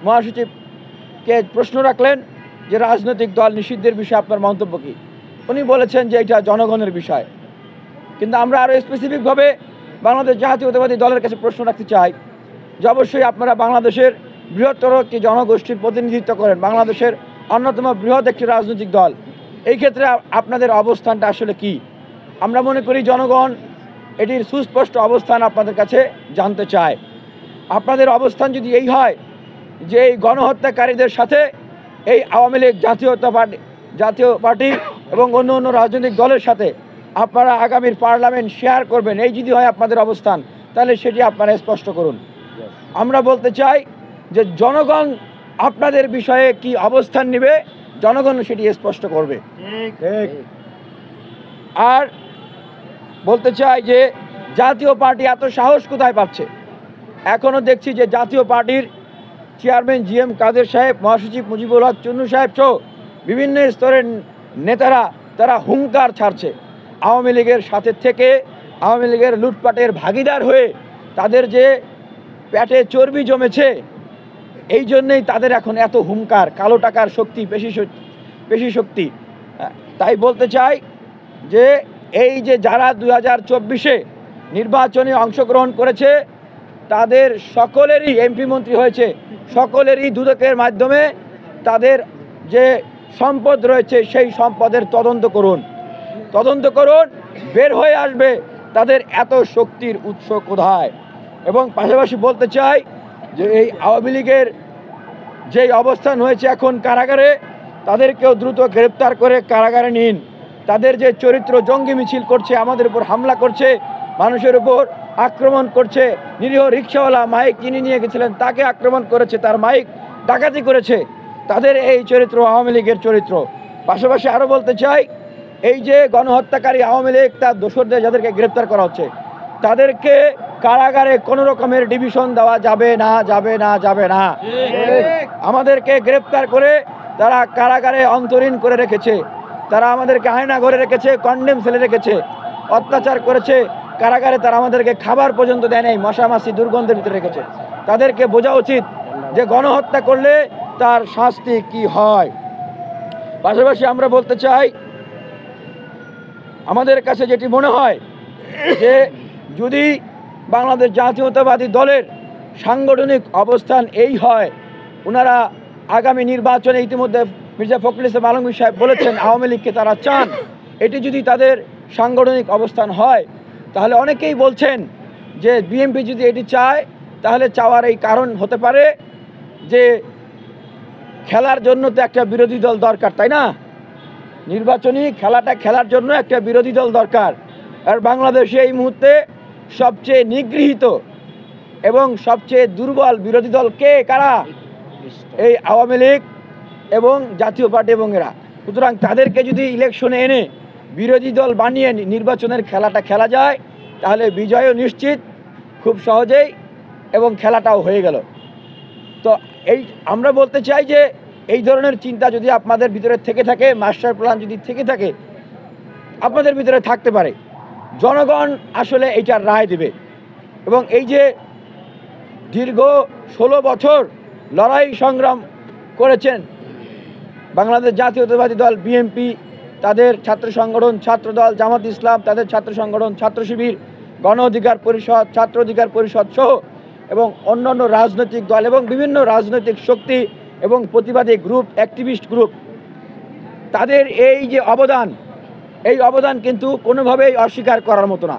মহাসচিবকে প্রশ্ন রাখলেন যে রাজনৈতিক দল নিষিদ্ধের বিষয়ে আপনার মন্তব্য কী। উনি বলেছেন যে এটা জনগণের বিষয়। কিন্তু আমরা আরও স্পেসিফিকভাবে বাংলাদেশ জাতীয়তাবাদী দলের কাছে প্রশ্ন রাখতে চাই যে অবশ্যই আপনারা বাংলাদেশের বৃহত্তর একটি জনগোষ্ঠীর প্রতিনিধিত্ব করেন, বাংলাদেশের অন্যতম বৃহৎ একটি রাজনৈতিক দল। এই ক্ষেত্রে আপনাদের অবস্থানটা আসলে কি? আমরা মনে করি জনগণ এটির সুস্পষ্ট অবস্থান আপনাদের কাছে জানতে চায়। আপনাদের অবস্থান যদি এই হয় যে এই গণহত্যাকারীদের সাথে এই আওয়ামী লীগ জাতীয় পার্টি এবং অন্য অন্য রাজনৈতিক দলের সাথে আপনারা আগামীর পার্লামেন্ট শেয়ার করবেন, এই যদি হয় আপনাদের অবস্থান, তাহলে সেটি আপনারা স্পষ্ট করুন। আমরা বলতে চাই যে জনগণ আপনাদের বিষয়ে কি অবস্থান নেবে, জনগণ সেটি স্পষ্ট করবে। আর বলতে চাই যে জাতীয় পার্টি এত সাহস কোথায় পাচ্ছে? এখনও দেখছি যে জাতীয় পার্টির চেয়ারম্যান GM কাদের সাহেব, মহাসচিব মুজিবুল হক চুন্নু সাহেব সহ বিভিন্ন স্তরের নেতারা তারা হুঙ্কার ছাড়ছে আওয়ামী লীগের সাথে থেকে, আওয়ামী লীগের লুটপাটের ভাগিদার হয়ে তাদের যে পেটে চর্বি জমেছে, এই জন্যেই তাদের এখন এত হুঙ্কার, কালো টাকার শক্তি, পেশি শক্তি। তাই বলতে চাই যে এই যে যারা 2024-এ নির্বাচনে অংশগ্রহণ করেছে তাদের সকলেরই এমপি মন্ত্রী হয়েছে, সকলেরই দুদকের মাধ্যমে তাদের যে সম্পদ রয়েছে সেই সম্পদের তদন্ত করুন, বের হয়ে আসবে তাদের এত শক্তির উৎস কোথায়। এবং পাশাপাশি বলতে চাই যে এই আওয়ামী লীগের যেই অবস্থান হয়েছে এখন কারাগারে, তাদেরকেও দ্রুত গ্রেপ্তার করে কারাগারে নিন। তাদের যে চরিত্র, জঙ্গি মিছিল করছে, আমাদের উপর হামলা করছে, মানুষের উপর আক্রমণ করছে, নিরীহ রিক্সাওয়ালা মাইক কিনে নিয়ে গেছিলেন তাকে আক্রমণ করেছে, তার মাইক ডাকাতি করেছে, তাদের এই চরিত্র আওয়ামী লীগের চরিত্র। পাশাপাশি আরও বলতে চাই এই যে গণহত্যাকারী আওয়ামী লীগ তার দোসরদের যাদেরকে গ্রেপ্তার করা হচ্ছে তাদেরকে কারাগারে কোনো রকমের ডিভিশন দেওয়া যাবে না। আমাদেরকে গ্রেপ্তার করে তারা কারাগারে অন্তরীণ করে রেখেছে, তারা আমাদেরকে আয়না ঘরে রেখেছে, কন্ডেম সেলে রেখেছে, অত্যাচার করেছে কারাগারে, তারা আমাদেরকে খাবার পর্যন্ত দেয় নাই, মশামাছি দুর্গন্ধের ভিতরে রেখেছে। তাদেরকে বোঝা উচিত যে গণহত্যা করলে তার শাস্তি কি হয়। পাশাপাশি আমরা বলতে চাই আমাদের কাছে যেটি মনে হয় যে যদি বাংলাদেশ জাতীয়তাবাদী দলের সাংগঠনিক অবস্থান এই হয়, ওনারা আগামী নির্বাচনে ইতিমধ্যে মির্জা ফখরুল ইসলাম আলমগীর সাহেব বলেছেন আওয়ামী লীগকে তারা চান, এটি যদি তাদের সাংগঠনিক অবস্থান হয় তাহলে অনেকেই বলছেন যে বিএনপি যদি এটি চায় তাহলে চাওয়ার এই কারণ হতে পারে যে খেলার জন্য তো একটা বিরোধী দল দরকার, তাই না? নির্বাচনী খেলাটা খেলার জন্য একটা বিরোধী দল দরকার। আর বাংলাদেশে এই মুহূর্তে সবচেয়ে নিগৃহীত এবং সবচেয়ে দুর্বল বিরোধী দল কে, কারা? এই আওয়ামী লীগ এবং জাতীয় পার্টি এবং এরা। সুতরাং তাদেরকে যদি ইলেকশনে এনে বিরোধী দল বানিয়ে নির্বাচনের খেলাটা খেলা যায় তাহলে বিজয়ও নিশ্চিত খুব সহজেই এবং খেলাটাও হয়ে গেল। তো এই আমরা বলতে চাই যে এই ধরনের চিন্তা যদি আপনাদের ভিতরে থেকে থাকে, মাস্টার প্ল্যান যদি থেকে থাকে, আপনাদের ভিতরে থাকতে পারে, জনগণ আসলে এইটার রায় দেবে। এবং এই যে দীর্ঘ 16 বছর লড়াই সংগ্রাম করেছেন বাংলাদেশ জাতীয়তাবাদী দল বিএনপি, তাদের ছাত্র সংগঠন ছাত্রদল, জামাত ইসলাম তাদের ছাত্র সংগঠন ছাত্র শিবির, গণ অধিকার পরিষদ, ছাত্র অধিকার পরিষদ সহ এবং অন্যান্য রাজনৈতিক দল এবং বিভিন্ন রাজনৈতিক শক্তি এবং প্রতিবাদী গ্রুপ, অ্যাক্টিভিস্ট গ্রুপ, তাদের এই যে অবদান, এই অবদান কিন্তু কোনোভাবেই অস্বীকার করার মতো না।